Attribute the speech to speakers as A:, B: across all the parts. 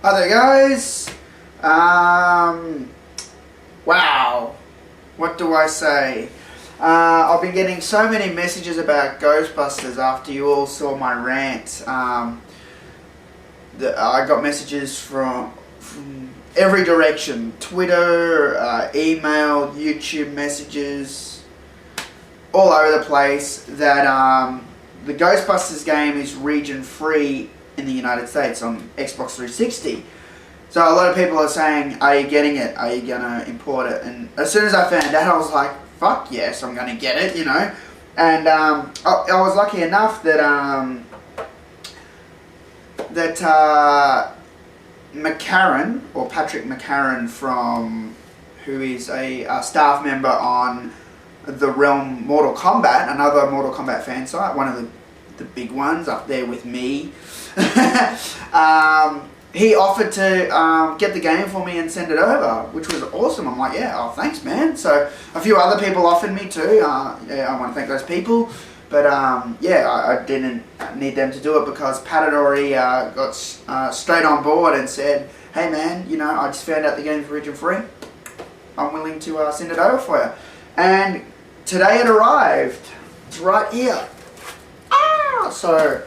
A: Hi there, guys. Wow. What do I say? I've been getting so many messages about Ghostbusters after you all saw my rant. I got messages from every direction. Twitter, email, YouTube messages, all over the place that the Ghostbusters game is region free in the United States on Xbox 360. So a lot of people are saying, are you getting it? Are you going to import it? And as soon as I found out, I was like, fuck yes, I'm going to get it, you know. And I was lucky enough that McCarran, or Patrick McCarran, who is a staff member on the Realm Mortal Kombat, another Mortal Kombat fan site, one of the big ones up there with me. He offered to get the game for me and send it over, which was awesome. I'm like, yeah, oh thanks man. So a few other people offered me too. Yeah, I want to thank those people. But yeah, I didn't need them to do it because Pat had already got straight on board and said, hey man, you know, I just found out the game's region free. I'm willing to send it over for you. And today it arrived. It's right here. So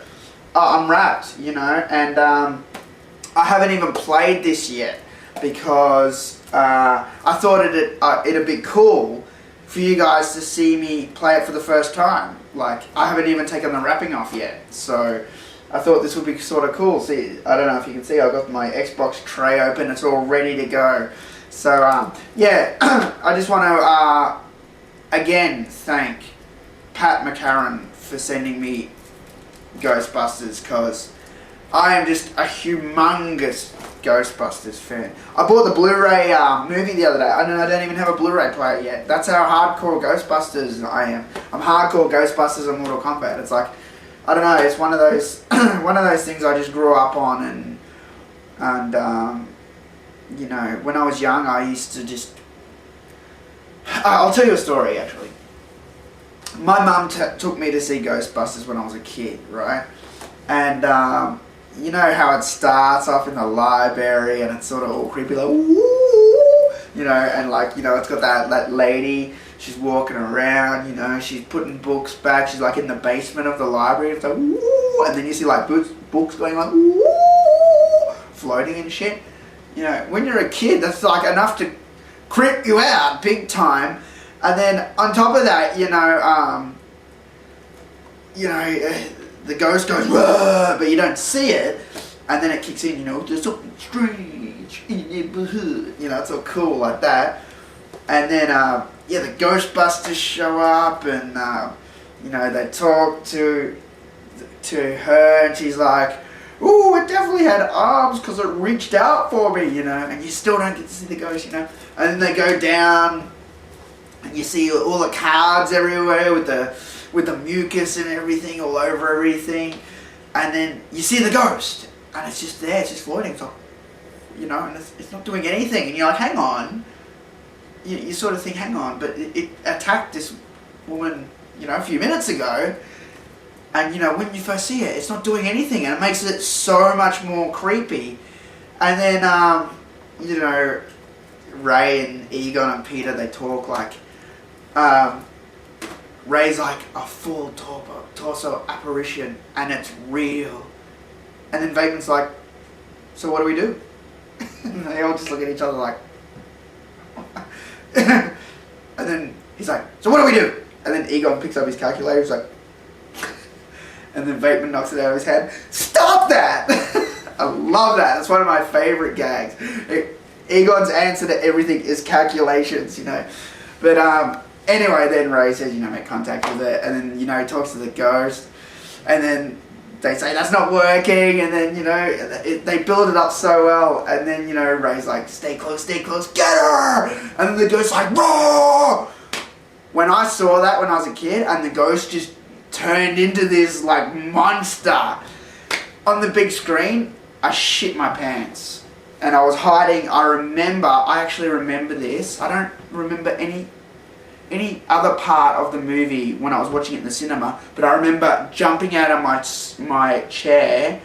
A: I'm wrapped, you know, and I haven't even played this yet because I thought it'd be cool for you guys to see me play it for the first time. Like, I haven't even taken the wrapping off yet, so I thought this would be sort of cool. See, I don't know if you can see, I've got my Xbox tray open, it's all ready to go. So yeah, I just want to again thank Pat McCarran for sending me Ghostbusters, because I am just a humongous Ghostbusters fan. I bought the Blu-ray movie the other day. I don't even have a Blu-ray player yet. That's how hardcore Ghostbusters I am. I'm hardcore Ghostbusters and Mortal Kombat. It's like, I don't know, it's one of those one of those things I just grew up on, and you know, when I was young I used to just I'll tell you a story actually. My mum took me to see Ghostbusters when I was a kid, right? And you know how it starts off in the library and it's sort of all creepy, like, woo, you know, and like, you know, it's got that lady, she's walking around, you know, she's putting books back, she's like in the basement of the library, it's like, woo, and then you see like books going like, woo, floating and shit. You know, when you're a kid, that's like enough to creep you out big time. And then on top of that, you know, the ghost goes, whoa, but you don't see it, and then it kicks in, you know, there's something strange in your neighborhood, you know, it's all cool like that. And then, yeah, the Ghostbusters show up, and, you know, they talk to her, and she's like, ooh, it definitely had arms because it reached out for me, you know, and you still don't get to see the ghost, you know. And then they go down, and you see all the cards everywhere with the mucus and everything all over everything, and then you see the ghost, and it's just there, it's just floating, it's like, you know, and it's not doing anything, and you're like, hang on, you sort of think, hang on, but it attacked this woman, you know, a few minutes ago, and you know, when you first see it, it's not doing anything, and it makes it so much more creepy. And then, you know, Ray and Egon and Peter, they talk like, Ray's like a full torso apparition, and it's real. And then Vagrant's like, so what do we do? And they all just look at each other like, and then he's like, so what do we do? And then Egon picks up his calculator, he's like, and then Vagrant knocks it out of his hand. Stop that! I love that. That's one of my favorite gags. Egon's answer to everything is calculations, you know. But anyway, then Ray says, you know, make contact with it, and then, you know, he talks to the ghost, and then they say that's not working, and then, you know, they build it up so well, and then, you know, Ray's like, stay close, get her! And then the ghost's like, roar! When I saw that when I was a kid, and the ghost just turned into this, like, monster on the big screen, I shit my pants. And I was hiding. I actually remember this. I don't remember any other part of the movie when I was watching it in the cinema, but I remember jumping out of my chair,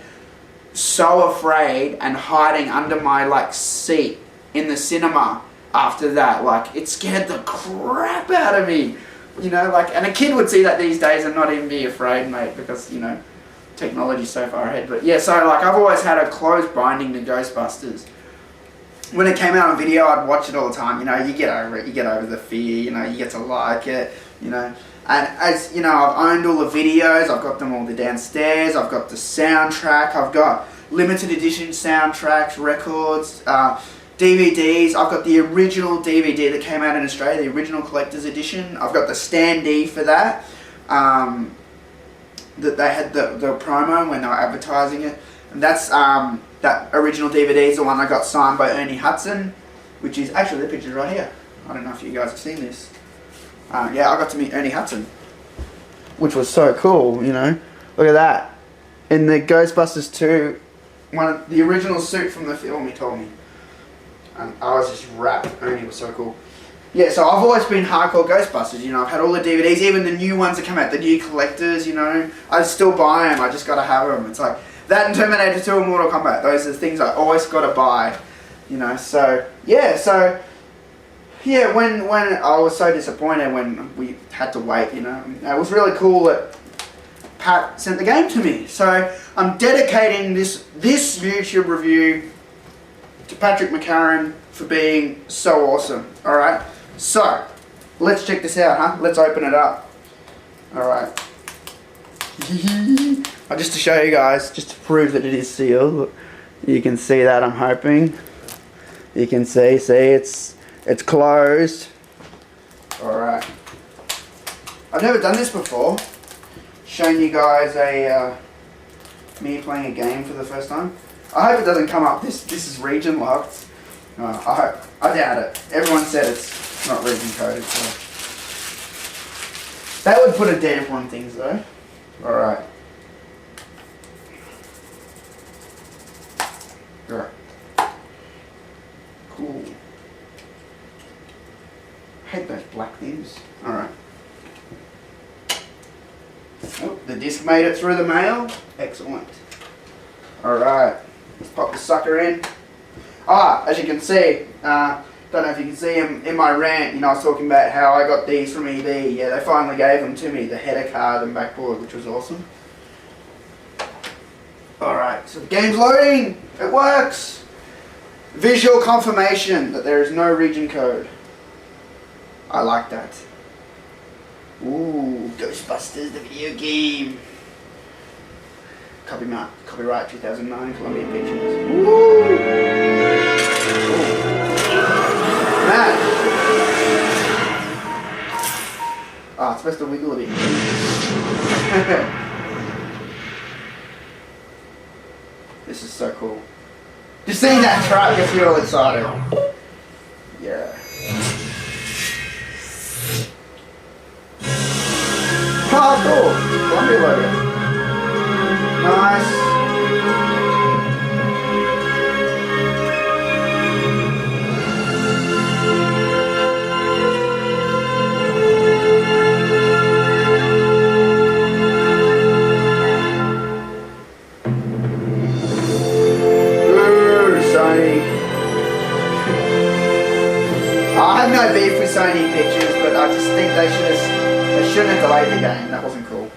A: so afraid and hiding under my like seat in the cinema after that. Like, it scared the crap out of me. You know, like, and a kid would see that these days and not even be afraid, mate, because, you know, technology's so far ahead. But yeah, so like, I've always had a close binding to Ghostbusters. When it came out on video, I'd watch it all the time. You know, you get over it, you get over the fear, you know, you get to like it, you know. And as, you know, I've owned all the videos, I've got them all downstairs, I've got the soundtrack, I've got limited edition soundtracks, records, DVDs. I've got the original DVD that came out in Australia, the original collector's edition. I've got the standee for that. That they had the promo when they were advertising it. And that's, that original DVD is the one I got signed by Ernie Hudson, which is, actually the picture's right here. I don't know if you guys have seen this. Yeah, I got to meet Ernie Hudson, which was so cool, you know. Look at that. In the Ghostbusters 2, the original suit from the film, he told me. I was just wrapped. Ernie was so cool. Yeah, so I've always been hardcore Ghostbusters, you know. I've had all the DVDs, even the new ones that come out, the new collectors, you know. I still buy them, I just gotta have them. It's like, that and Terminator 2 and Mortal Kombat, those are the things I always gotta buy, you know. So, yeah, when I was so disappointed when we had to wait, you know. It was really cool that Pat sent the game to me. So I'm dedicating this YouTube review to Patrick McCarran for being so awesome. Alright, so let's check this out, huh? Let's open it up. Alright. Just to show you guys, just to prove that it is sealed. Look, you can see that, I'm hoping. You can see it's closed. Alright. I've never done this before. Showing you guys me playing a game for the first time. I hope it doesn't come up. This is region locked. I doubt it. Everyone said it's not region coded. So. That would put a damper on things though. Alright. Alright. Cool. I hate those black things. Alright. Oh, the disc made it through the mail. Excellent. Alright. Let's pop the sucker in. As you can see, don't know if you can see them in my rant, you know, I was talking about how I got these from EB. Yeah, they finally gave them to me, the header card and backboard, which was awesome. Alright, so the game's loading. It works. Visual confirmation that there is no region code. I like that. Ooh, Ghostbusters, the video game. Copyright 2009, Columbia Pictures. Woo! Man! Ah, it's supposed to wiggle a bit. This is so cool. Just seeing that truck gets me all excited. Yeah. Oh, cool. Columbia logo. Nice. Ooh, Sony. I have no beef with Sony Pictures, but I just think they shouldn't have delayed the game. That wasn't cool.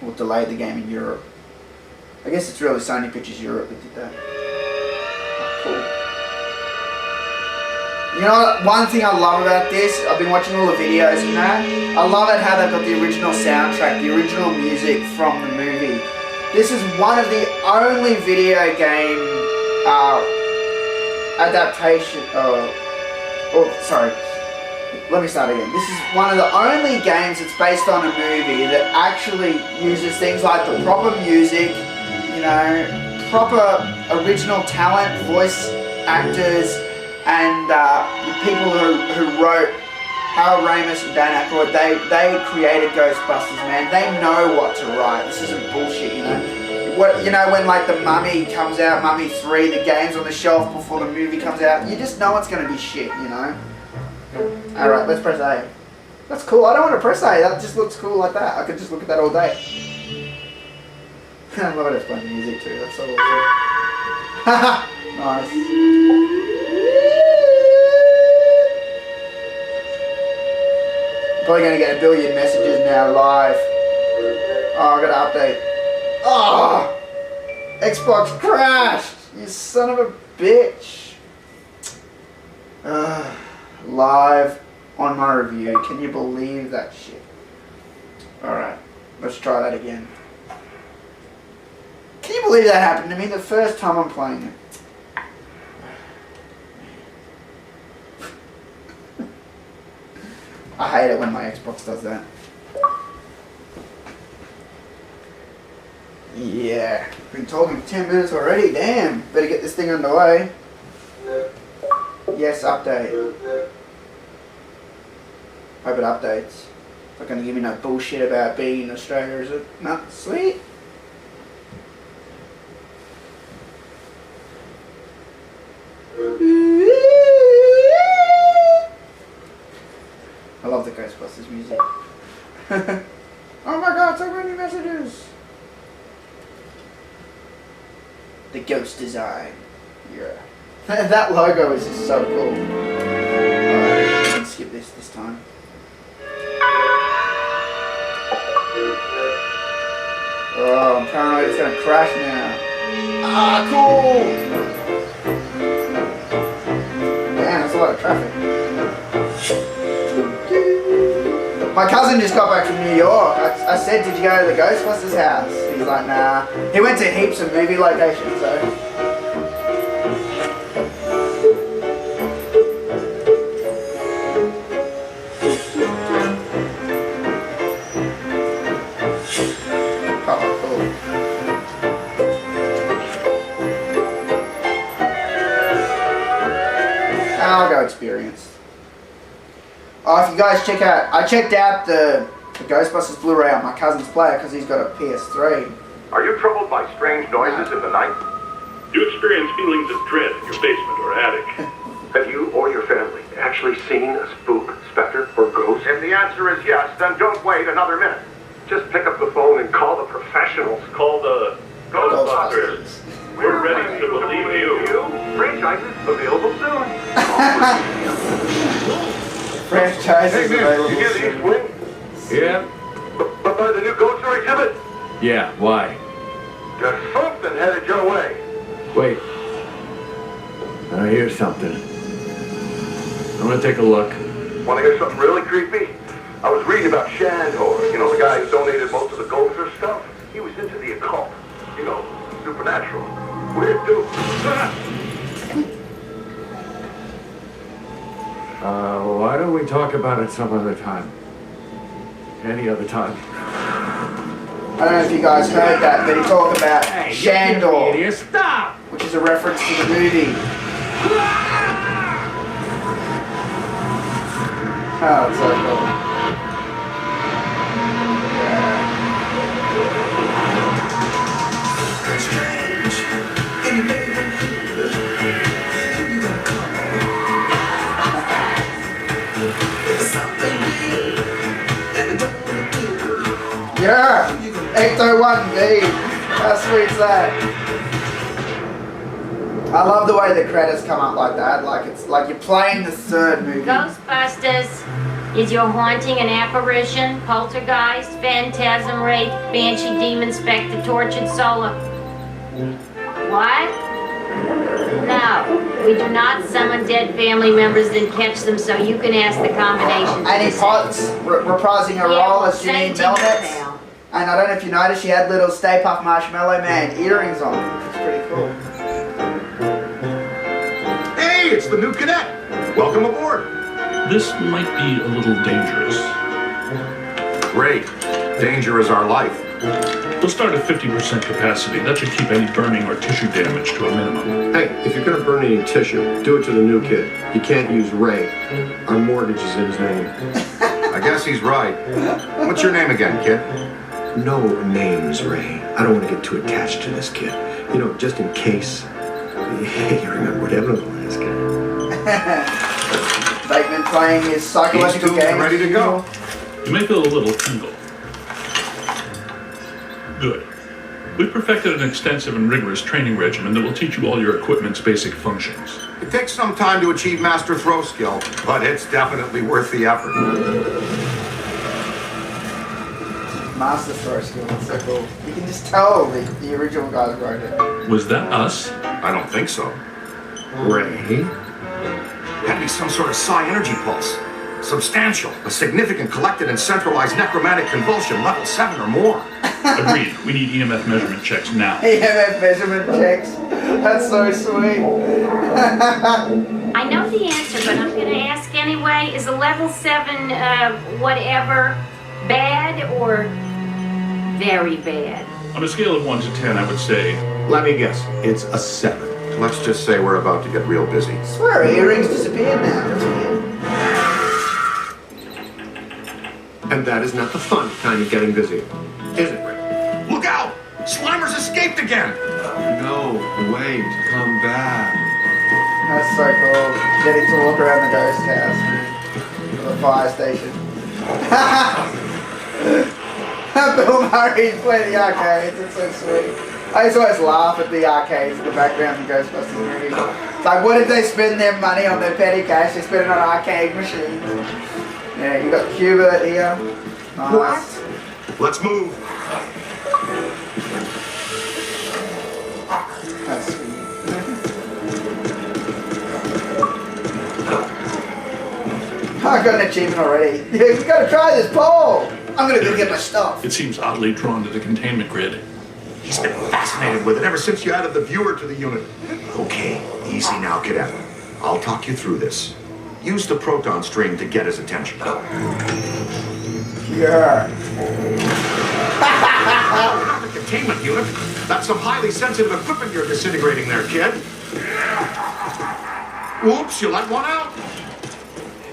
A: Or delayed the game in Europe. I guess it's really Sony Pictures Europe that did that. Oh, cool. You know, one thing I love about this, I've been watching all the videos and that, I love it how they've got the original soundtrack, the original music from the movie. This is one of the only video game adaptation, let me start again. This is one of the only games that's based on a movie that actually uses things like the proper music, you know, proper original talent, voice actors, and the people who wrote Harold Ramis and Dan Aykroyd. They created Ghostbusters, man. They know what to write. This isn't bullshit, you know. You know, when like the Mummy comes out, Mummy 3, the game's on the shelf before the movie comes out, you just know it's going to be shit, you know. Alright, let's press A. That's cool. I don't want to press A. That just looks cool like that. I could just look at that all day. I love it. It's playing music too. That's so awesome. Nice. Probably going to get a billion messages now live. Oh, I got to update. Oh! Xbox crashed! You son of a bitch. Live on my review. Can you believe that shit? Alright, let's try that again. Can you believe that happened to me the first time I'm playing it? I hate it when my Xbox does that. Yeah, been talking for 10 minutes already, damn. Better get this thing underway. Yes, update. Hope it updates. It's not going to give me no bullshit about being in Australia, is it? No, sweet. I love the Ghostbusters music. Oh my god, so many messages! The ghost design. Yeah. That logo is just so cool. Alright, let's skip this time. Oh, I'm paranoid it's gonna crash now. Ah, cool! Man, that's a lot of traffic. My cousin just got back from New York. I said, did you go to the Ghostbusters house? He's like, nah. He went to heaps of movie locations, so. Oh, cool. I'll go experience. Oh, if you guys check out, I checked out the Ghostbusters Blu-ray on my cousin's player because he's got a PS3.
B: Are you troubled by strange noises in the night?
C: Do you experience feelings of dread in your basement or attic?
B: Have you or your family actually seen a spook, specter, or ghost? If the answer is yes, then don't wait another minute. Just pick up the phone and call the professionals.
C: Call the Ghostbusters. We're ready to believe you.
B: Franchises available soon.
A: Franchises
B: Hey,
A: available.
B: you get East Wing?
D: Yeah?
B: But by the new Ghost Story exhibit?
D: Yeah, why?
B: There's something headed your way.
D: Wait. I hear something. I'm gonna take a look.
B: Want to hear something really creepy? I was reading about Shandor, you know, the guy who donated most of the Gopher stuff. He was into the occult, you know, supernatural. Weird dude.
D: Why don't we talk about it some other time? Any other time.
A: I don't know if you guys heard that, but he talked about Shandor,
D: Idiot, stop!
A: which is a reference to the movie. Oh, it's so cool. Yeah, Ecto-1B. How sweet's that? I love the way the credits come up like that. Like it's like you're playing the third movie.
E: Ghostbusters. Is your haunting an apparition, poltergeist, phantasm, wraith, banshee, demon, spectre, tortured soul? What? No, we do not summon dead family members then catch them so you can ask the combination.
A: And he Potts reprising a role as Janine Melnitz. And I don't know if you noticed, she had little Stay Puft Marshmallow Man earrings on. It's pretty cool.
B: Hey, it's the new cadet. Welcome aboard.
C: This might be a little dangerous.
B: Great. Danger is our life.
C: We'll start at 50% capacity. That should keep any burning or tissue damage to a minimum.
F: Hey, if you're gonna burn any tissue, do it to the new kid. You can't use Ray. Our mortgage is in his name.
B: I guess he's right. What's your name again, kid?
F: No names, Ray. I don't want to get too attached to this kid. You know, just in case. You remember what happened to the last guy.
A: Bateman playing his psychological
F: Each tool
A: game.
F: ready to go.
C: You may feel a little tingle. Good. We've perfected an extensive and rigorous training regimen that will teach you all your equipment's basic functions.
B: It takes some time to achieve master throw skill, but it's definitely worth the effort.
A: Master throw skill, that's so cool. You can just tell the original guys wrote it.
C: Was that us?
B: I don't think so.
F: Ray?
B: Had to be some sort of psi energy pulse. Substantial, a significant collected and centralized necromantic convulsion, level 7 or more.
C: Agreed. We need EMF measurement checks now.
A: EMF measurement checks. That's so sweet.
E: I know the answer, but I'm going to ask anyway. Is a level 7 whatever bad or very bad?
C: On a scale of 1 to 10, I would say
F: Let me guess. It's a 7.
B: Let's just say we're about to get real busy.
A: I swear her earrings disappeared now. That's weird.
F: And that is not the fun kind of getting busy, is it, Ray?
B: Look out! Slimer's escaped again!
G: No, wait, come back.
A: That's so cool. Getting to walk around the ghost house. Or the fire station. Bill Murray's playing the arcades. It's so sweet. I used to always laugh at the arcades in the background of the Ghostbusters movie. It's like, what did they spend their money on, their petty cash? They spent it on arcade machines. Yeah, you got Hubert here. Nice.
B: Let's move.
A: That's sweet. I got an achievement already. You gotta try this pole. I'm gonna go get my stuff.
C: it seems oddly drawn to the containment grid.
B: He's been fascinated with it ever since you added the viewer to the unit. Okay, easy now, cadet. I'll talk you through this. Use the proton stream to get his attention.
A: Yeah.
B: Not the containment unit. That's some highly sensitive equipment you're disintegrating there, kid. Whoops, you let one out.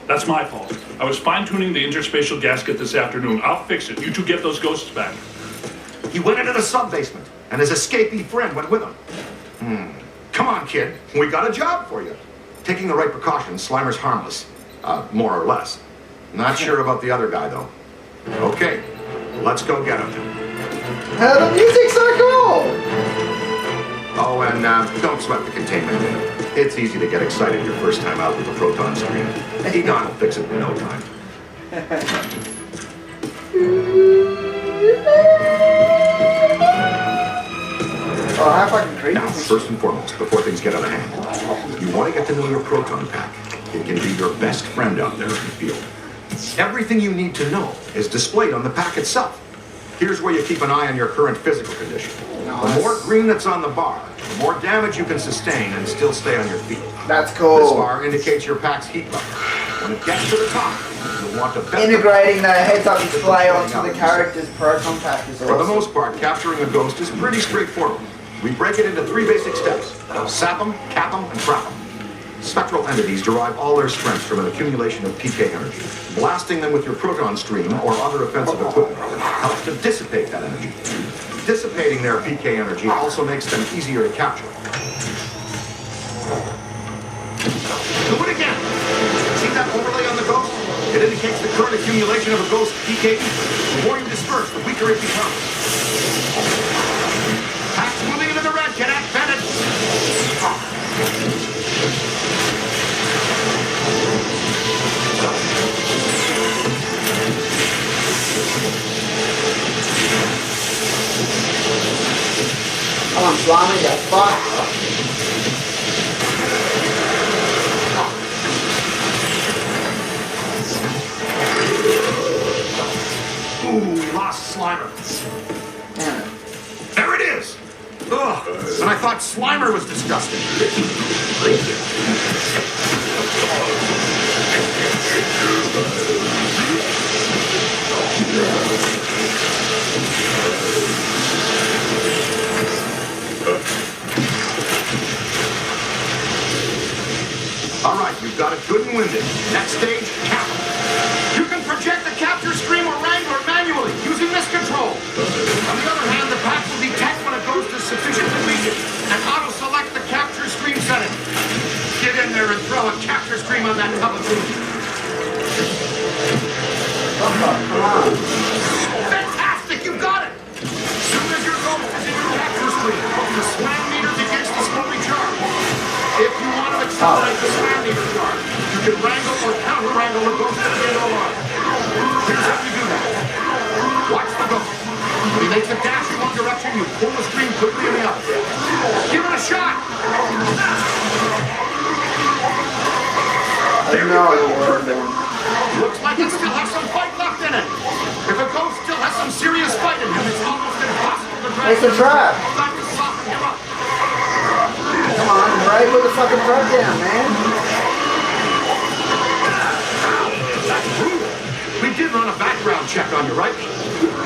C: That's my fault. I was fine-tuning the interspatial gasket this afternoon. I'll fix it. You two get those ghosts back.
B: He went into the sub-basement, and his escapee friend went with him. Come on, kid. We got a job for you. Taking the right precautions, Slimer's harmless. More or less. Not sure about the other guy, though. Okay, let's go get him.
A: The music's so cool.
B: Oh, and don't sweat the containment unit. It's easy to get excited your first time out with the proton stream. Egon will fix it in no time.
A: Oh, how fucking creepy.
B: Now, first and foremost, before things get out of hand, you want to get to know your proton pack. It can be your best friend out there in the field. Everything you need to know is displayed on the pack itself. Here's where you keep an eye on your current physical condition. The more green that's on the bar, the more damage you can sustain and still stay on your feet.
A: That's cool.
B: This bar indicates your pack's heat level. When it gets to the top, you'll want to bend
A: Integrating the heads-up display onto the character's proton pack is
B: For the
A: awesome.
B: most part, capturing a ghost is pretty straightforward. We break it into 3 basic steps. Sap them, cap them, and trap them. Spectral entities derive all their strength from an accumulation of PK energy. Blasting them with your proton stream or other offensive equipment helps to dissipate that energy. Dissipating their PK energy also makes them easier to capture. Do it again. See that overlay on the ghost? It indicates the current accumulation of a ghost PK. The more you disperse, the weaker it becomes. Pack's moving into the red, cadet. Bend it.
A: Come on, Slimy, you fuck.
B: Ooh, we lost Slimer.
A: Damn it.
B: There it is. Ugh. And I thought Slimer was disgusting. All right, you've got it good and winded. Next stage, cap. You can project the capture stream or wrangler manually using this control. On the other hand, the pack will detect when a ghost is sufficiently weakened and auto-select the capture stream setting. Get in there and throw a capture stream on that television.
A: Come on.
B: Fantastic, you got it! Soon as your ghost is in your capture stream, the slam meter begins to slowly charge. If you want to accelerate the slam meter charge, you can wrangle or counter-wrangle the ghost at the end of the line. Here's how you do that. Watch the ghost. When he makes a dash in one direction, you pull the stream quickly in the other. Give it a shot! There you go! Looks like it still has some fight left in it. If a ghost still has some serious fight in him, it's almost impossible to drag
A: It's a trap.
B: You've got to soften him up.
A: Come on, Ray, put the fucking trap down, man.
B: That's brutal. We did run a background check on you, right?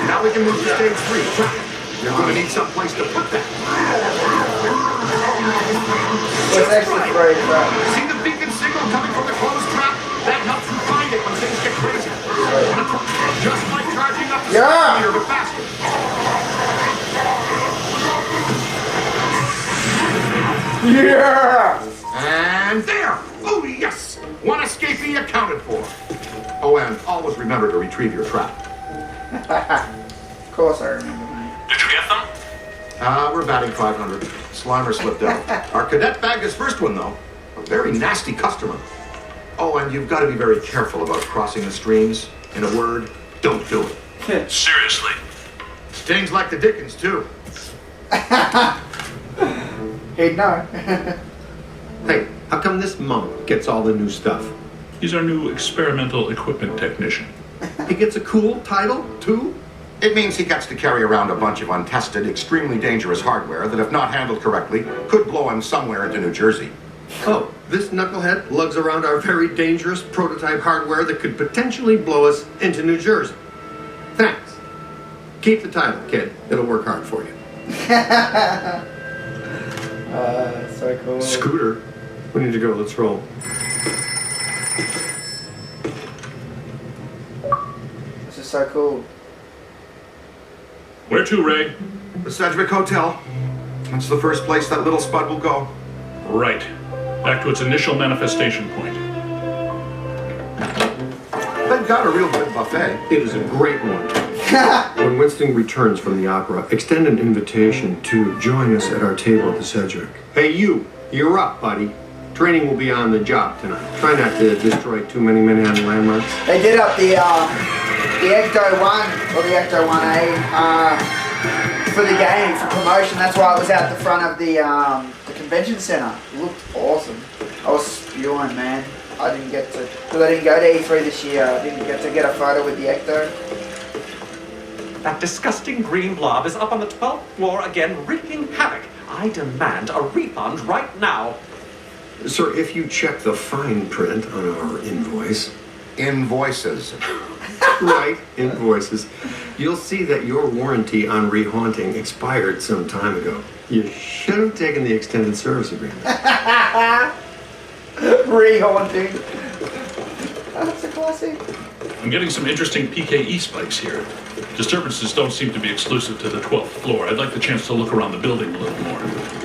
B: Now we can move to stage 3, trap. You're going to need some place to put that.
A: What's extra Ray trap?
B: See the beacon signal coming from the closed trap? That helps you find it when things get crazy. Just like charging up the meter, but faster.
A: Yeah!
B: And there! Oh, yes! One escapee accounted for. Oh, and always remember to retrieve your trap.
A: Of course I remember, mate.
C: Did you get them?
B: We're batting 500. Slimer slipped out. Our cadet bagged his first one, though. A very nasty customer. Oh, and you've got to be very careful about crossing the streams. In a word, don't do it.
C: Seriously.
B: Stings like the Dickens, too.
A: He'd know.
F: Hey, how come this monk gets all the new stuff?
C: He's our new experimental equipment technician.
F: He gets a cool title, too?
B: It means he gets to carry around a bunch of untested, extremely dangerous hardware that, if not handled correctly, could blow him somewhere into New Jersey.
F: Oh, this knucklehead lugs around our very dangerous prototype hardware that could potentially blow us into New Jersey. Thanks. Keep the title, kid. It'll work hard for you.
A: So cool.
F: Scooter, we need to go. Let's roll.
A: This is so cool.
C: Where to, Ray?
B: The Sedgwick Hotel. That's the first place that little spud will go.
C: Right. Back to its initial manifestation point.
B: They've got a real good buffet.
F: It is a great one. When Winston returns from the opera, extend an invitation to join us at our table at the Sedgwick. Hey, you're up, buddy. Training will be on the job tonight. Try not to destroy too many Manhattan landmarks.
A: They did up the Ecto 1, or the Ecto 1A, for the game, for promotion. That's why it was out the front of the convention center. It looked awesome. I was spewing, man. I didn't get to, because I didn't go to E3 this year. I didn't get to get a photo with the Ecto.
H: That disgusting green blob is up on the 12th floor again, wreaking havoc. I demand a refund right now.
F: Sir, if you check the fine print on our invoice...
B: Invoices.
F: Right, invoices. You'll see that your warranty on rehaunting expired some time ago. You should have taken the extended service agreement.
A: Rehaunting. That's a classic.
C: I'm getting some interesting PKE spikes here. Disturbances don't seem to be exclusive to the 12th floor. I'd like the chance to look around the building a little more.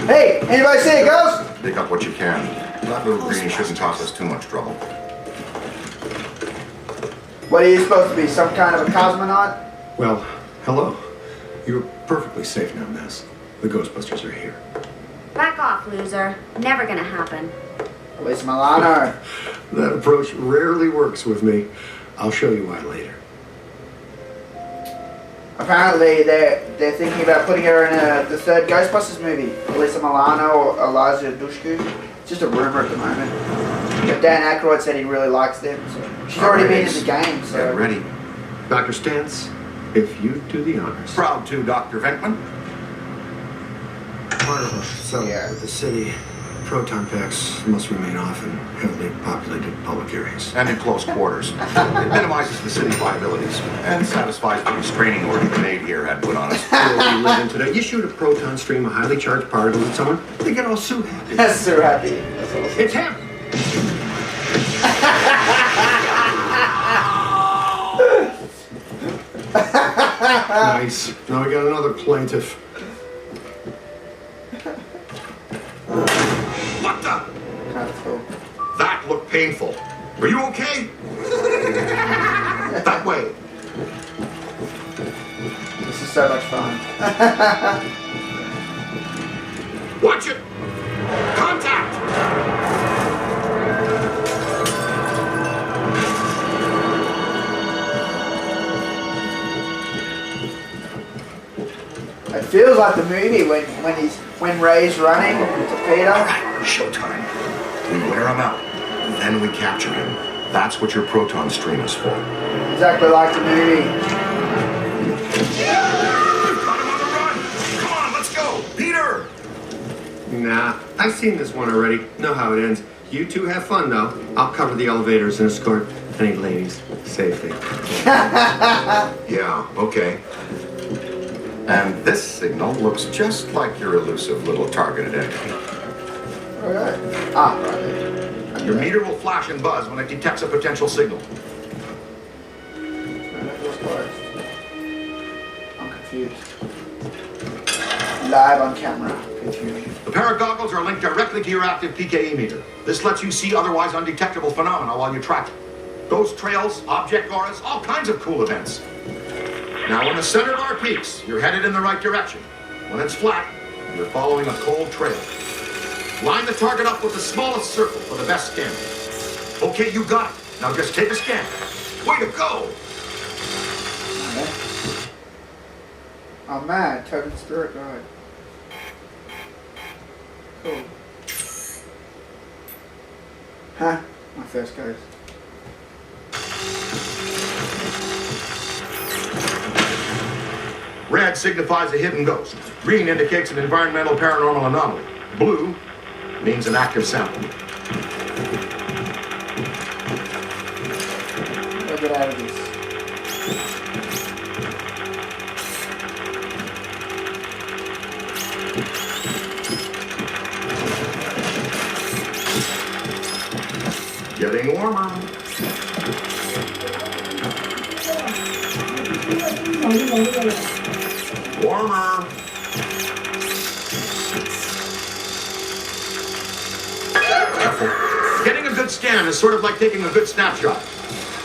A: Hey, anybody see a ghost?
B: Pick up what you can. That little green shouldn't cause us too much trouble.
A: What are you supposed to be, some kind of a cosmonaut?
F: Well, hello. You're perfectly safe now, Miss. The Ghostbusters are here.
I: Back off, loser. Never gonna happen.
A: Where's Milano?
F: That approach rarely works with me. I'll show you why later.
A: Apparently, they're thinking about putting her in the third Ghostbusters movie. Alyssa Milano or Eliza Dushku. It's just a rumor at the moment. But Dan Aykroyd said he really likes them. So she's already been in the game. So
B: Get ready.
F: Dr. Stantz, if you do the honors.
B: Proud to, Dr. Venkman.
F: Part of a settlement with the city. Proton packs must remain off in heavily populated public areas.
B: And in close quarters. It minimizes the city's liabilities and satisfies the restraining order the maid here had put on us.
F: Where we live in today, you shoot a proton stream of highly charged particles at someone, they get all so happy.
A: that's so happy. That's awesome.
F: It's him! Nice. Now we got another plaintiff.
B: What the?
A: Kind of cool.
B: That looked painful. Are you okay? That way.
A: This is so much fun.
B: Watch it! Contact!
A: It feels like the movie when Ray's running to Peter.
B: Alright, showtime. We wear him out, then we capture him. That's what your proton stream is for.
A: Exactly like the movie.
B: We've got him on the run! Come on, let's go! Peter!
F: Nah, I've seen this one already. Know how it ends. You two have fun, though. I'll cover the elevators and escort any ladies safely.
B: Yeah, okay. And this signal looks just like your elusive little targeted enemy.
A: Okay. Ah, right there.
B: Your meter will flash and buzz when it detects a potential signal.
A: That door's closed. I'm confused. Live on camera. Confusion.
B: The pair of goggles are linked directly to your active PKE meter. This lets you see otherwise undetectable phenomena while you track it. Ghost trails, object auras, all kinds of cool events. Now, when the center bar peaks, you're headed in the right direction. When it's flat, you're following a cold trail. Line the target up with the smallest circle for the best scan. Okay, you got it. Now just take a scan. Way to go!
A: Okay. Oh man, token spirit guide. Cool. Huh? My first ghost.
B: Red signifies a hidden ghost. Green indicates an environmental paranormal anomaly. Blue means an active sample.
A: I'll get out of this.
B: Getting warmer. Warmer. Careful. Getting a good scan is sort of like taking a good snapshot.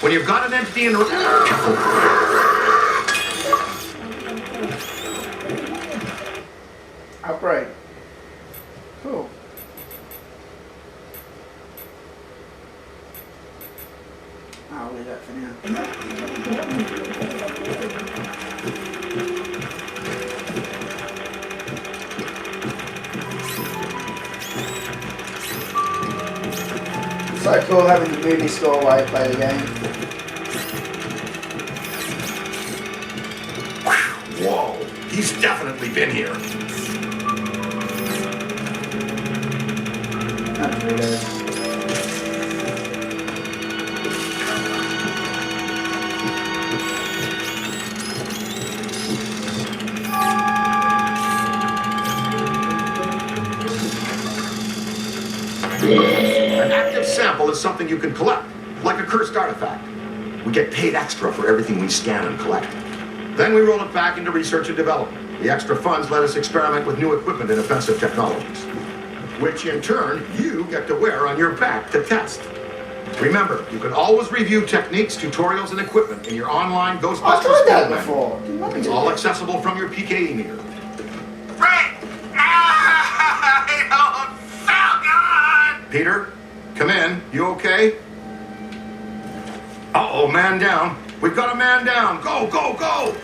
B: When you've got an entity in the... Careful.
A: Upgrade. Cool. I'll leave that for now. So cool having the movie score while you play the game.
B: Whoa, he's definitely been here.
A: That's weird.
B: An active sample is something you can collect, like a cursed artifact. We get paid extra for everything we scan and collect. Then we roll it back into research and development. The extra funds let us experiment with new equipment and offensive technologies, which in turn you get to wear on your back to test. Remember, you can always review techniques, tutorials, and equipment in your online Ghostbusters
A: I've tried that
B: field
A: before.
B: manual. It's all accessible from your PKE meter.
J: Frank! I don't feel good!
B: Peter, come in. You okay? Uh-oh, man down. We've got a man down. Go, go, go!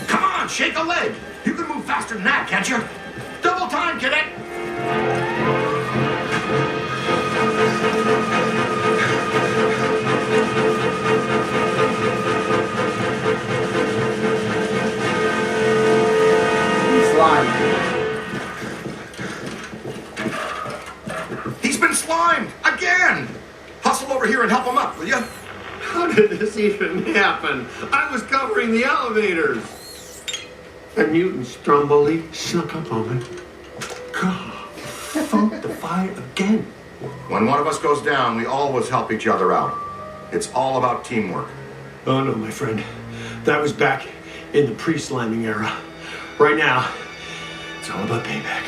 B: Come on, shake a leg. You can move faster than that, can't you? Double time, cadet!
A: He's lying.
B: He's been slimed! Again! Hustle over here and help him up, will you?
F: How did this even happen? I was covering the elevators. And mutant Stromboli snuck up on me. God, fought the fight again.
B: When one of us goes down, we always help each other out. It's all about teamwork.
F: Oh no, my friend. That was back in the pre-sliming era. Right now, it's all about payback.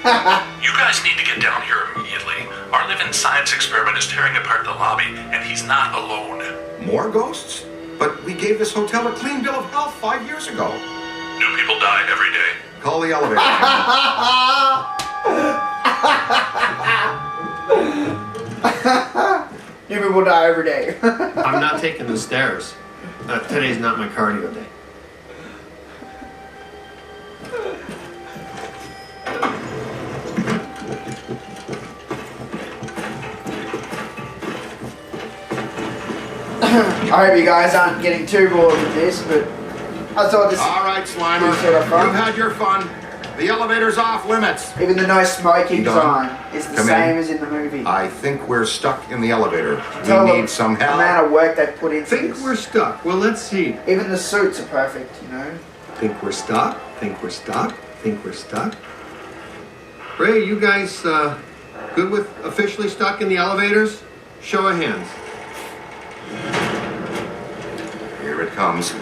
C: You guys need to get down here immediately. Our living science experiment is tearing apart the lobby, and he's not alone.
B: More ghosts? But we gave this hotel a clean bill of health 5 years ago.
C: New people die every day.
B: Call the elevator.
A: New people die every day.
F: I'm not taking the stairs. Today's not my cardio day.
A: I hope you guys aren't getting too bored with this, but I thought this
B: All right, Slimer.
A: was sort of fun.
B: You've had your fun. The elevator's off limits.
A: Even the no smoking
B: Don,
A: sign is the
B: come
A: same
B: in.
A: as in the movie.
B: I think we're stuck in the elevator.
A: Tell
B: We
A: them
B: need some
A: the
B: help.
A: amount of work they put into
F: Think
A: this.
F: we're stuck. Well, let's see.
A: Even the suits are perfect, you know.
F: Think we're stuck. Think we're stuck. Think we're stuck. Ray, you guys good with officially stuck in the elevators? Show of hands.
B: Here it comes.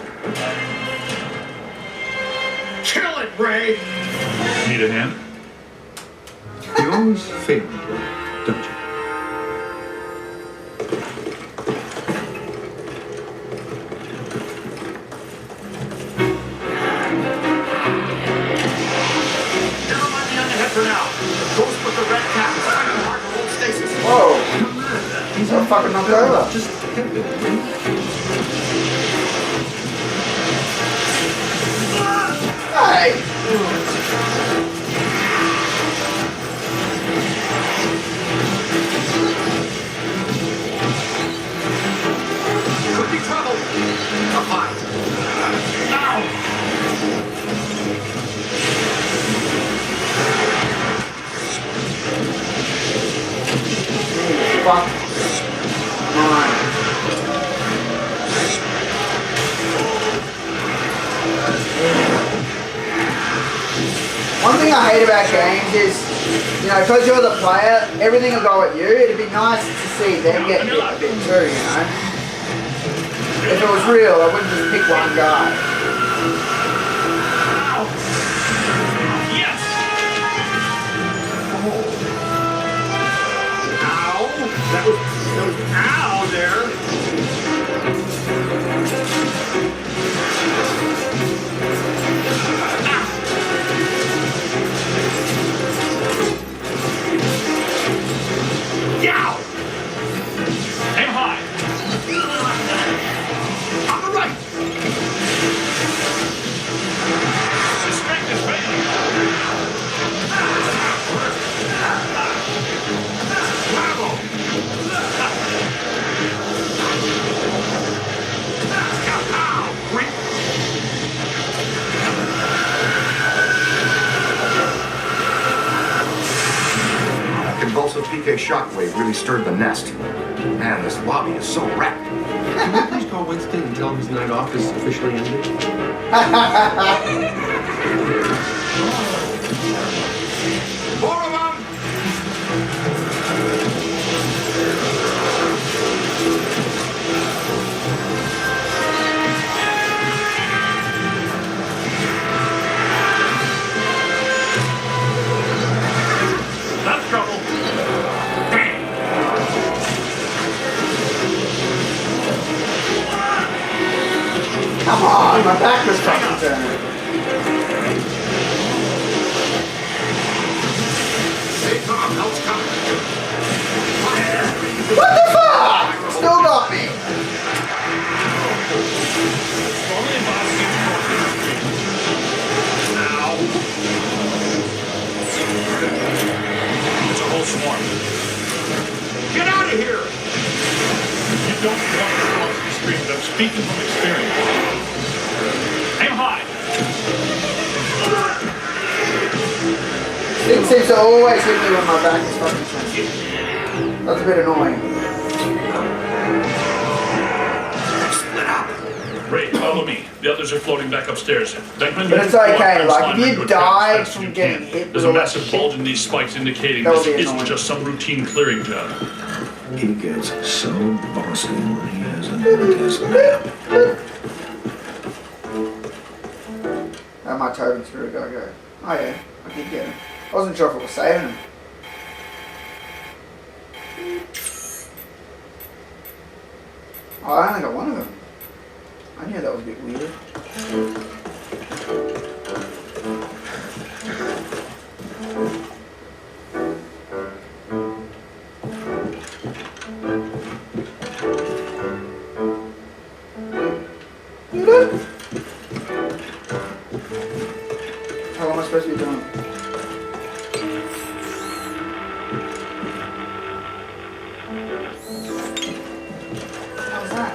F: Kill it, Ray!
C: Need a hand?
F: You always fail, don't you?
B: Never mind the underhead for now. Ghost with the red cap is fighting hard to hold stasis.
A: Whoa! He's all fucking knocked over.
F: Just hit it.
A: Hey!
B: Could be trouble. A fight. Ow!
A: Fuck. Mine. One thing I hate about games is, you know, because you're the player, everything will go at you. It'd be nice to see them get hit a bit too, you know. If it was real, I wouldn't just pick one guy.
C: Yes!
F: Ow! That was ow there.
C: Yow! Aim high!
B: On the right.
C: The strength is failing!
B: Convulsive PK shockwave really stirred the nest. Man, this lobby is so wrecked.
F: Can we please call Winston and tell him his night off is officially ended?
B: More of them!
C: That's trouble!
A: Come on, my back was fucking turned.
B: Hey, Tom, help's coming.
A: What the fuck? Still got me.
C: It's a whole swarm.
B: Get out of here!
C: You don't want to cross the street, but I'm speaking from experience. Aim high!
A: It seems to always hit me when my back is fucking turned. That's a bit annoying.
B: Split up.
C: Ray, follow me. The others are floating back upstairs. Beckman,
A: But it's
C: you
A: okay,
C: walk
A: like,
C: Slimer
A: if you
C: into a trap
A: died
C: as fast as
A: from
C: you
A: getting
C: can.
A: hit
C: There's
A: with
C: a
A: all that
C: massive
A: shit,
C: bulge in these spikes indicating
A: that would
C: this
A: be
C: isn't
A: annoying.
C: just some routine clearing job.
D: He gets so bossy when he hasn't had his nap.
A: How my totem spirit go? Oh yeah, I did get it. I wasn't sure if it was saving him. Oh, I only got one of them. I knew that was a bit weird. How am I supposed to be doing? How's that?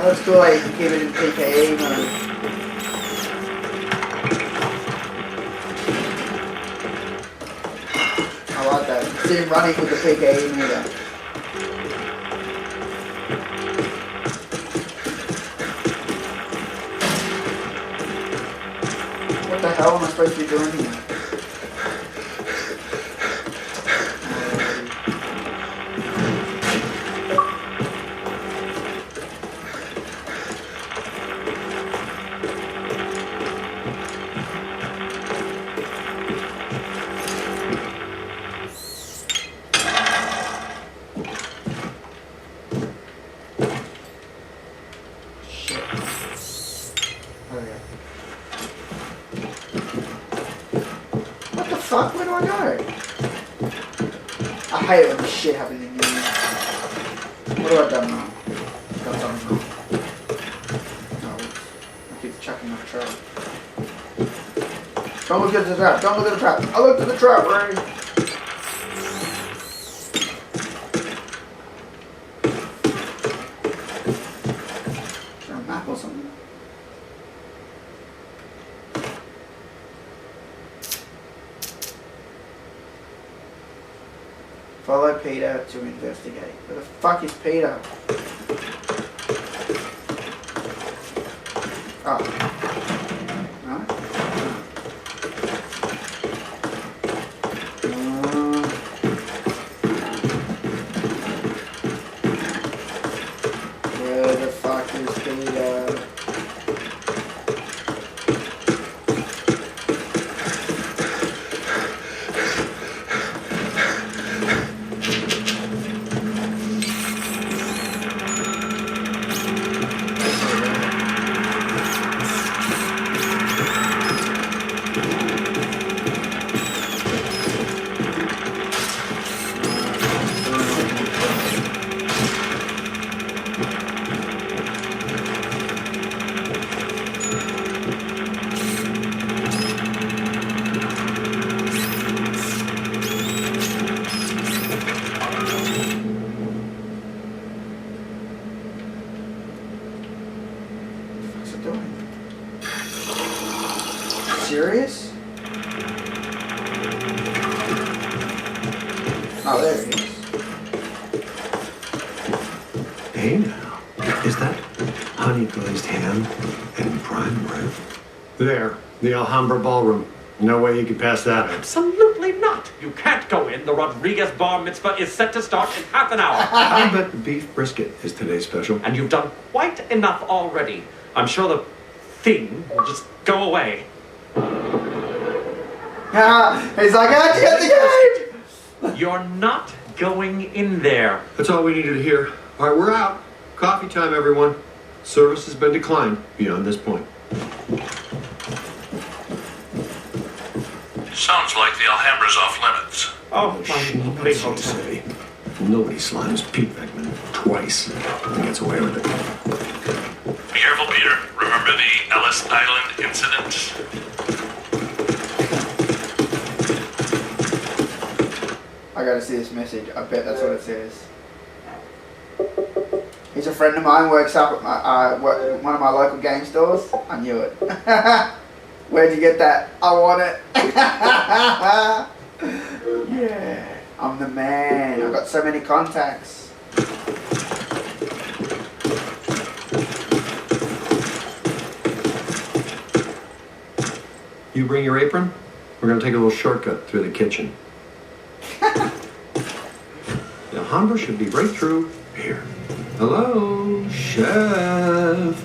A: Let's go like keep it in PKE mode. I like that. See him running with the PKE meter. What the hell am I supposed to be doing here? What the fuck? Where do I go? I hate it when this shit happens in games. What have I done now? Done something wrong. Oh, I keep chucking my trap. Don't look at the trap. Don't look at the trap. I looked at the trap, Ray. Is there a map or something? Follow Peter to investigate. Where the fuck is Peter? Oh. No? Where the fuck is Peter? Serious? Oh, there it is.
F: Hey now, is that honey glazed ham and prime rib? There, the Alhambra Ballroom. No way you could pass that up.
H: Absolutely not. You can't go in. The Rodriguez bar mitzvah is set to start in half an hour.
F: I bet the beef brisket is today's special.
H: And you've done quite enough already. I'm sure the thing will just go away.
A: He's like, how'd you get the game?
H: You're not going in there.
F: That's all we needed to hear. All right, we're out. Coffee time, everyone. Service has been declined beyond this point.
C: Sounds like the Alhambra's off limits.
H: Oh, my big hotel.
F: City. Nobody slimes Pete Beckman twice and gets away with it.
C: Be careful, Peter. Remember the Ellis Island incident?
A: I gotta see this message. I bet that's what it says. He's a friend of mine, works up at my, one of my local game stores. I knew it. Where'd you get that? I want it. Yeah, I'm the man. I've got so many contacts.
F: You bring your apron? We're gonna take a little shortcut through the kitchen. The Alhambra should be right through here. Hello, chef.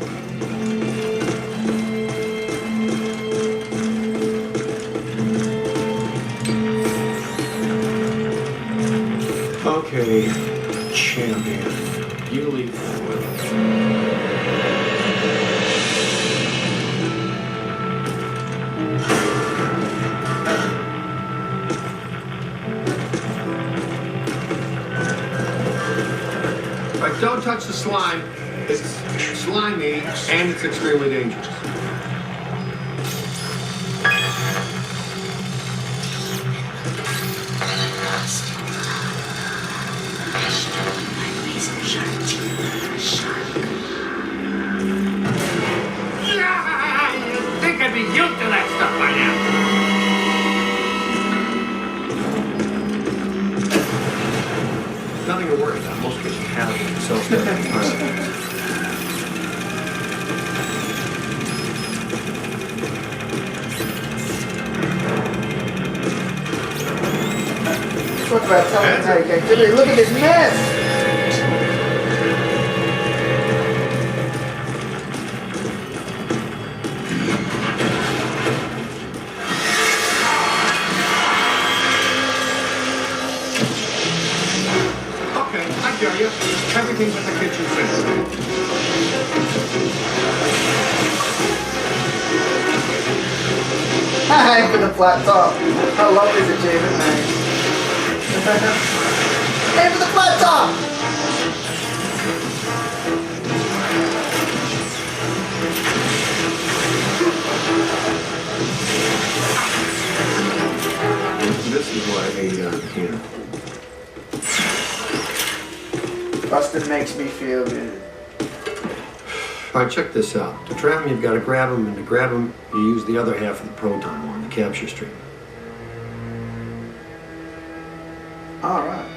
F: Okay, champion. You leave that with us. Don't touch the slime. It's slimy and it's extremely dangerous.
J: You'd think I'd be used to that stuff by now.
F: Nothing to worry about. Most kitchens have self-starting.
A: Talk about TotalMK activity. Look at this mess!
F: Okay, I dare you. Everything's at the kitchen sink.
A: Aim for the flat top. I love this achievement, man. Aim for the flat top!
F: This is what I hate here.
A: Busted makes me feel good.
F: All right, check this out. To trap them, you've got to grab them, and to grab them, you use the other half of the proton one, the capture stream.
A: Alright.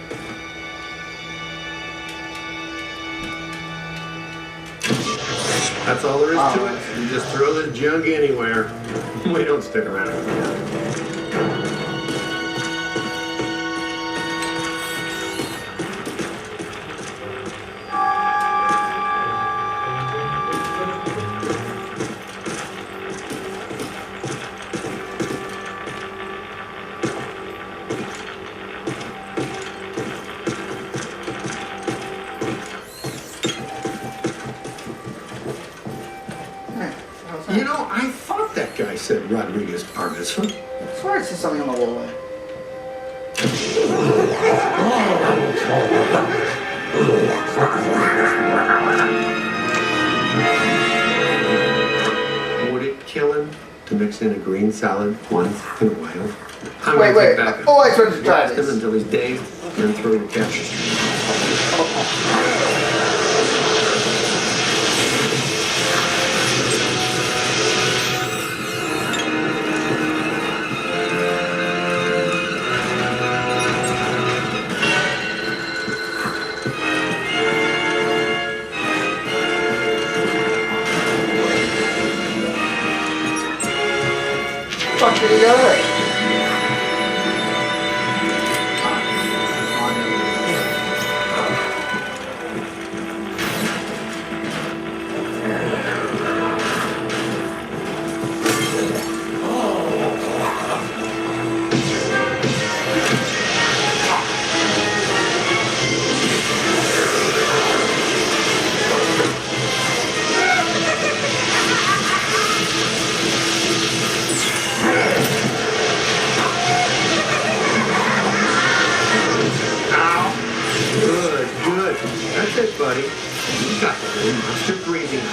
F: That's all there is to it. You just throw this junk anywhere. We don't stick around with that. You know, I thought that guy said Rodriguez Bar Mitzvah.
A: I swear it says something on the wall there.
F: Would it kill him to mix in a green salad once in a while? I'm
A: Wait,
F: gonna
A: wait.
F: take back
A: Oh, I tried to try
F: blast him
A: this.
F: until he's dazed, then throw the capture stream.
A: Fuck did he go?
F: Good. That's it, buddy. You got the little monster breathing.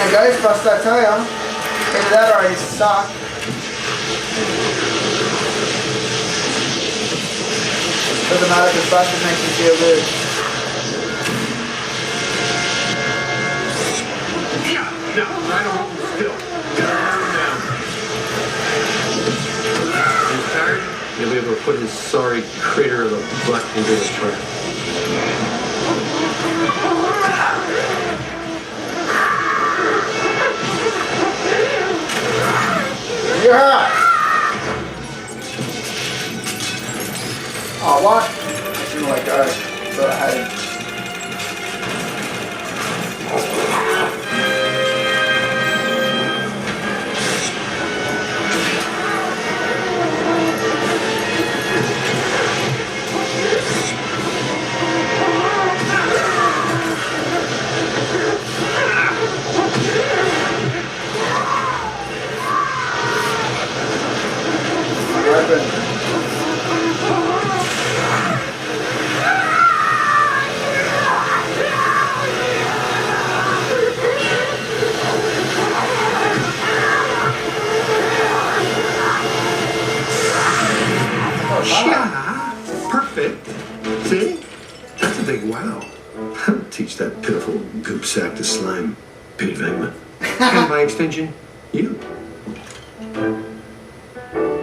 A: a Ghostbuster, I tell ya. Either that or he suck. Doesn't matter because Buster makes me feel good.
F: Yeah, no, I don't hold still. He's tired. He'll be able to put his sorry crater of a butt into the trap.
A: Yeah! Oh, what? I shouldn't let go. But I had him. Open.
F: Yeah, perfect. See? That's a big wow. Teach that pitiful goop sack to slime Pete Venkman. And by extension, you.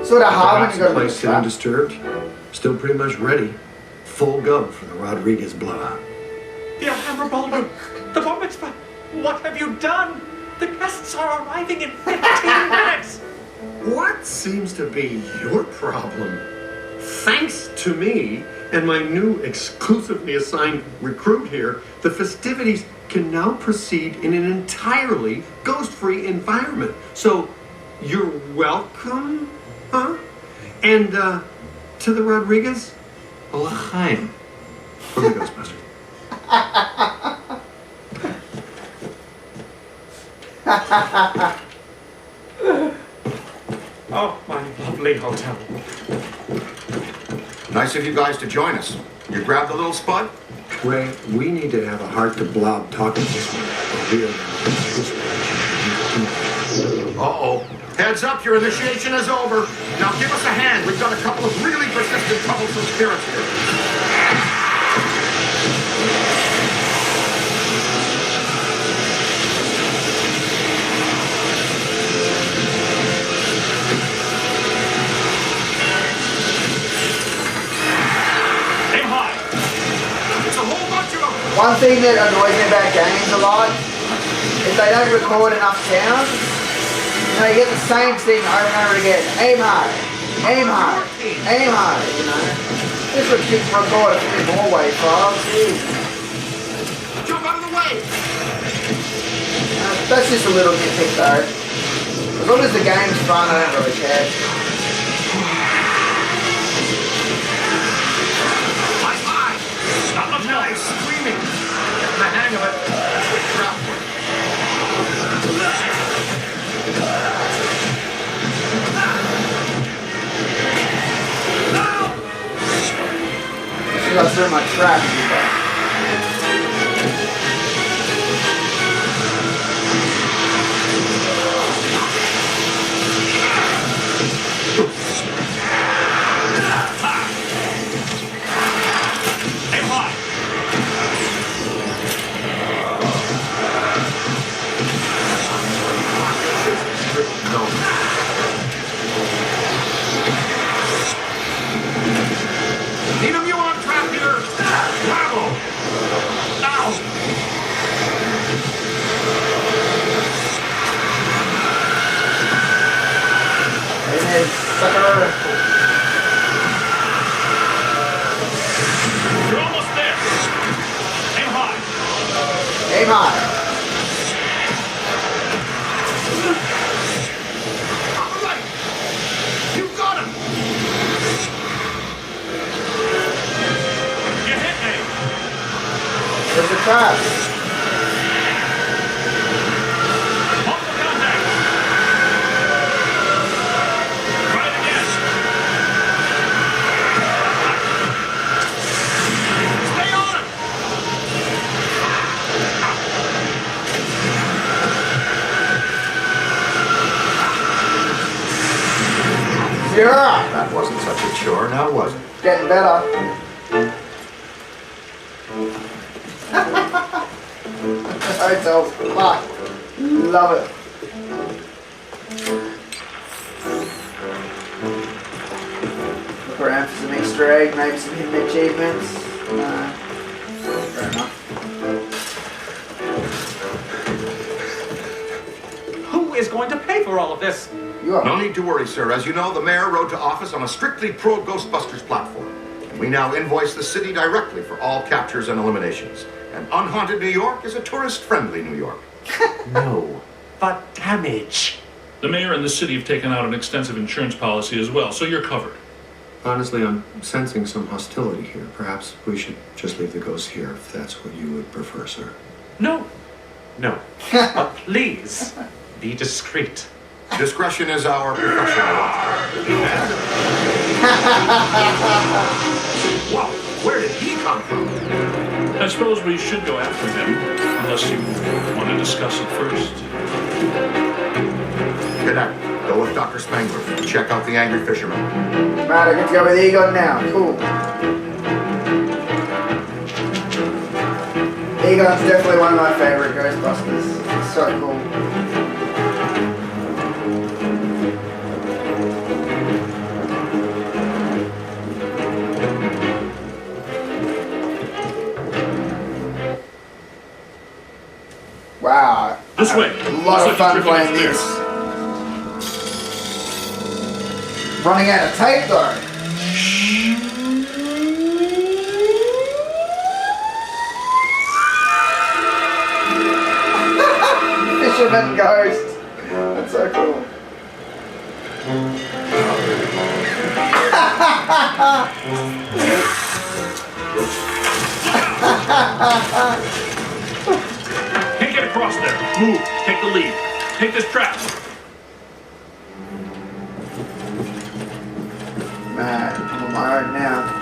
A: Sort of hard when you go to
F: Place
A: the
F: sitting disturbed. Still pretty much ready. Full go for the Rodriguez blowout.
H: The Alhambra Ballroom, the bar mitzvah. What have you done? The guests are arriving in 15 minutes.
F: What seems to be your problem? Thanks to me and my new exclusively assigned recruit here, the festivities can now proceed in an entirely ghost-free environment. So, you're welcome, huh? And, to the Rodriguez, a l'chaim from the Ghostbusters.
H: Oh, my lovely hotel.
B: Nice of you guys to join us. You grabbed the little spud?
F: Ray, we need to have a heart-to-blob talking to this one.
B: Uh-oh. Heads up, your initiation is over. Now give us a hand. We've got a couple of really persistent, troublesome spirits here.
H: Aim high.
B: It's a whole bunch of them.
A: One thing that annoys me about games a lot is they don't record enough sound. You know, you get the same thing over and over again. Aim high, aim high, aim high, you know. This would record a few more waveforms.
B: Jump out of the way.
A: That's just a little nitpick though. As long as the game's fun, I don't really care.
B: High five. Not much noise. Screaming. The hang of it. Quick trap work.
A: I threw my trap.
H: Aim high.
B: No. Need a mule on trap here. Bravo. Now.
A: Amen, sucker.
H: You're almost there. Aim high.
A: Aim high.
B: All right. You got him.
H: You hit me.
A: There's the trap.
H: Multiple contact. Try it again.
B: Stay on him. That wasn't such a chore, now was it?
A: Getting better. Hotel's fuck. Love it. Look around for some Easter egg, maybe some hidden achievements. Fair enough.
H: Who is going to pay for all of this?
A: You are.
B: No need to worry, sir. As you know, the mayor rode to office on a strictly pro-Ghostbusters platform. And we now invoice the city directly for all captures and eliminations. And unhaunted New York is a tourist-friendly New York.
H: No, but damage.
C: The mayor and the city have taken out an extensive insurance policy as well, so you're covered.
F: Honestly, I'm sensing some hostility here. Perhaps we should just leave the ghosts here if that's what you would prefer, sir.
H: No. But please, be discreet.
B: Discretion is our professional. Wow, where did he come from?
C: I suppose we should go after him, unless you want to discuss it first.
B: Cadet, go with Dr. Spangler. Check out the angry fisherman.
A: Right, I get to go with Egon now. Cool. Egon's definitely one of my favorite Ghostbusters. It's so cool. Wow.
C: This way.
A: A lot of fun playing this. Running out of tape though. Fisherman Ghost. That's so cool.
C: Can't get across there. Move. Take the lead. Take this trap.
A: Man, I'm on my own now.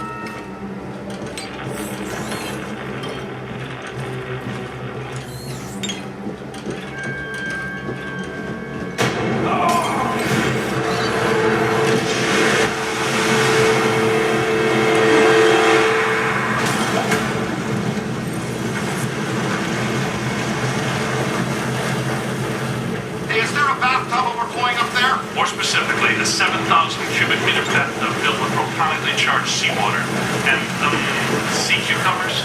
B: Is there a bathtub overflowing up there?
C: More specifically, a 7,000 cubic meter bathtub filled with protonically charged seawater and, sea cucumbers.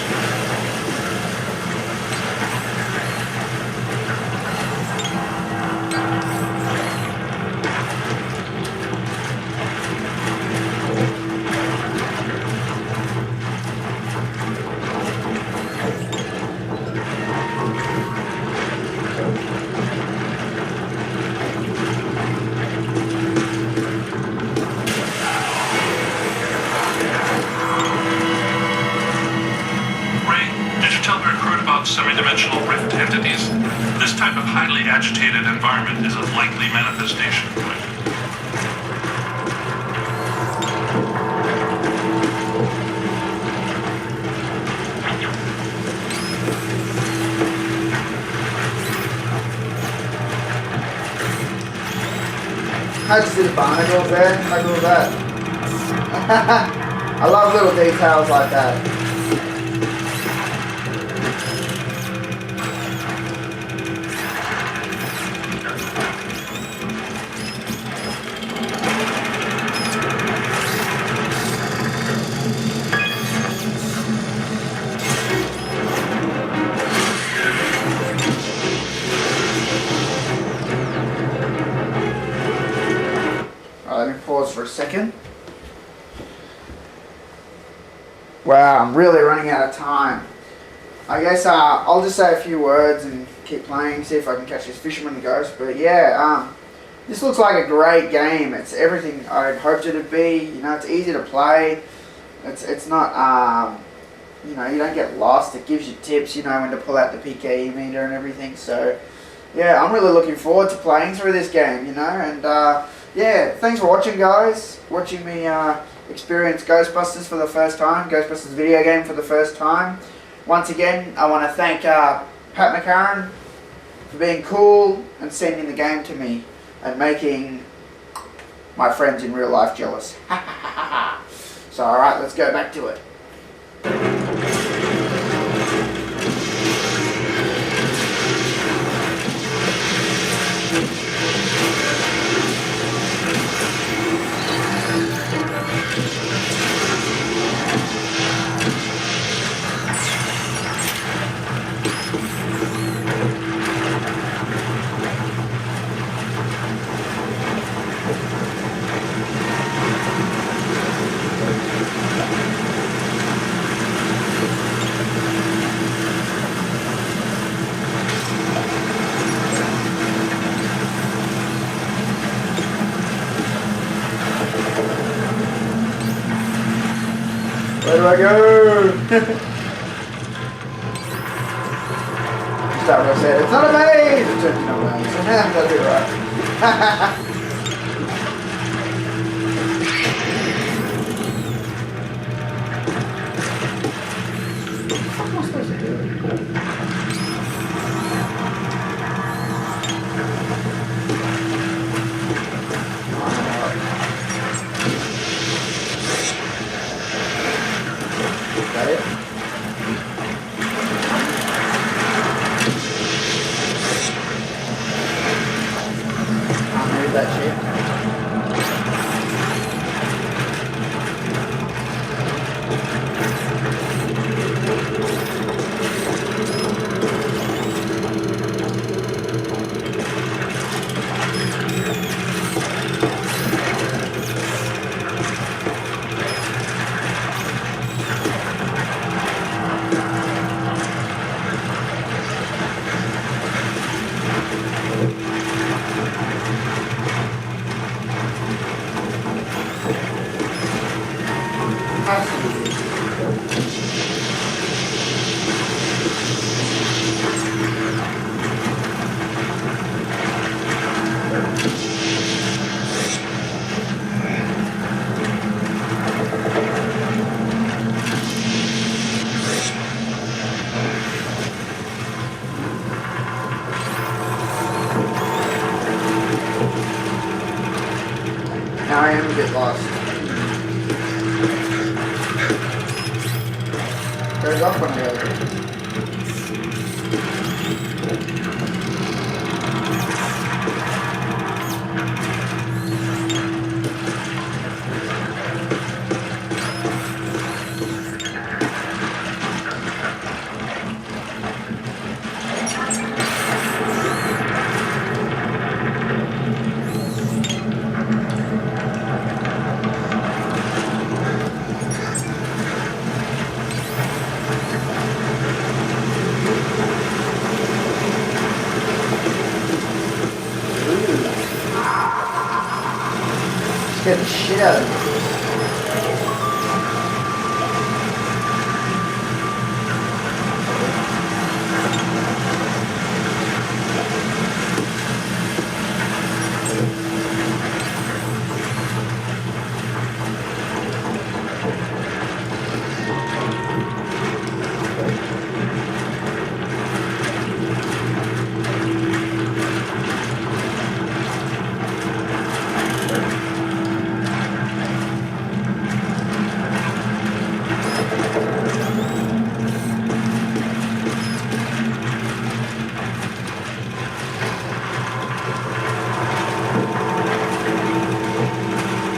C: Semi-dimensional rift entities. This type of highly agitated environment is a likely manifestation point.
A: I just did a barnacle there. How cool is that? I love little details like that. Let me pause for a second. Wow, I'm really running out of time. I guess I'll just say a few words and keep playing, see if I can catch this fisherman ghost. But yeah, this looks like a great game. It's everything I'd hoped it would be. You know, it's easy to play. It's not, you know, you don't get lost. It gives you tips, you know, when to pull out the PKE meter and everything. So yeah, I'm really looking forward to playing through this game, you know, and yeah, thanks for watching, guys. Watching me experience Ghostbusters for the first time, Ghostbusters video game for the first time. Once again, I want to thank Pat McCarran for being cool and sending the game to me and making my friends in real life jealous. So alright, let's go back to it. Where do I go? Start what I said. It's not a maze! It turns into a maze. That'll be right. What am I supposed to do? Got it? I'll move that shit. Now I am a bit lost. Goes off when I go. Get the shit out of here.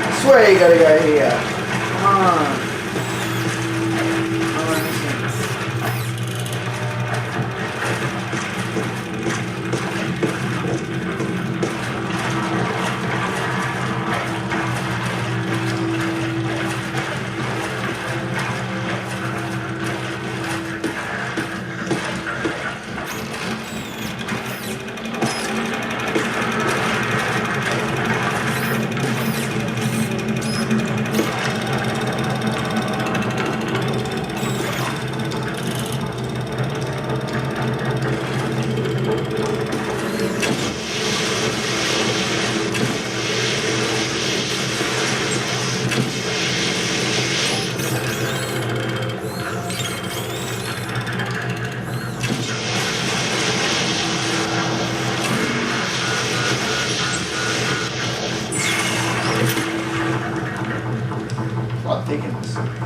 A: I swear you gotta go here. Come on. Blood thickens.